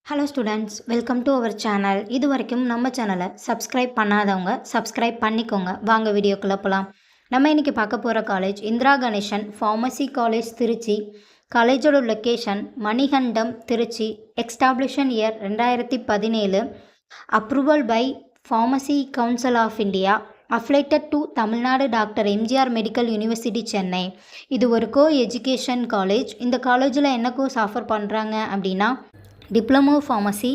Hello students, welcome to our channel. இது வரைக்கும் நம்ம சேனலை சப்ஸ்கிரைப் பண்ணாதவங்க சப்ஸ்கிரைப் பண்ணிக்கோங்க. வாங்க வீடியோக்குள்ளே போகலாம். நம்ம இன்றைக்கி பார்க்க போகிற college Indira Ganesan pharmacy college Trichy. காலேஜோட location Manikandam Trichy. Establishment year 2017. Approval by pharmacy council of India. Affiliated to Tamil Nadu doctor MGR medical university Chennai. இது ஒரு கோ எஜுகேஷன் காலேஜ். இந்த காலேஜில் என்ன கோர்ஸ் ஆஃபர் பண்ணுறாங்க அப்படின்னா diploma pharmacy,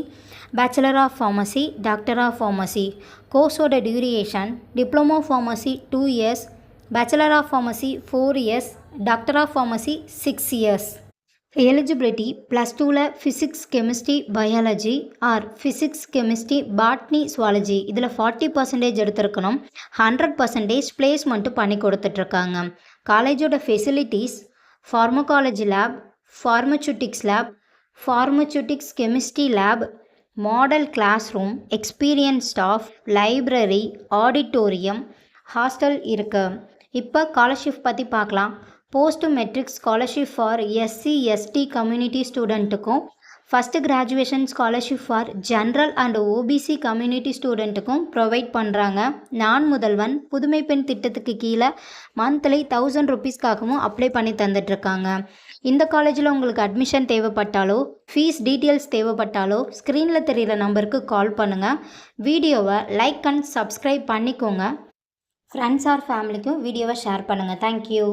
bachelor of pharmacy, doctor of pharmacy. கோர்ஸோட duration diploma pharmacy 2 years, bachelor of pharmacy 4 years, doctor of pharmacy 6 years. Eligibility +2ல் physics chemistry biology or physics chemistry botany zoology இதில் 40% எடுத்திருக்கணும். 100% பிளேஸ்மெண்ட்டும் பண்ணி கொடுத்துட்ருக்காங்க. காலேஜோட facilities pharmacology lab, pharmaceutics lab, pharmaceutics chemistry lab, model class room, experience staff, library, auditorium, hostel இருக்குது. இப்போ scholarship பற்றி பார்க்கலாம். Post matric scholarship for SC ST community ஸ்டூடெண்ட்டுக்கும், first graduation scholarship for general and OBC community ஸ்டூடெண்ட்டுக்கும் provide பண்ணுறாங்க. நான் முதல்வன் புதுமை பெண் திட்டத்துக்கு கீழே மந்த்லி 1000 rupeesக்காகவும் அப்ளை பண்ணி தந்துட்டுருக்காங்க. இந்த காலேஜில் உங்களுக்கு அட்மிஷன் தேவைப்பட்டாலோ ஃபீஸ் டீட்டெயில்ஸ் தேவைப்பட்டாலோ ஸ்க்ரீனில் தெரிகிற நம்பருக்கு கால் பண்ணுங்கள். வீடியோவை லைக் அண்ட் சப்ஸ்கிரைப் பண்ணிக்கோங்க. ஃப்ரெண்ட்ஸ் ஆர் ஃபேமிலிக்கும் வீடியோவை ஷேர் பண்ணுங்கள். தேங்க்யூ.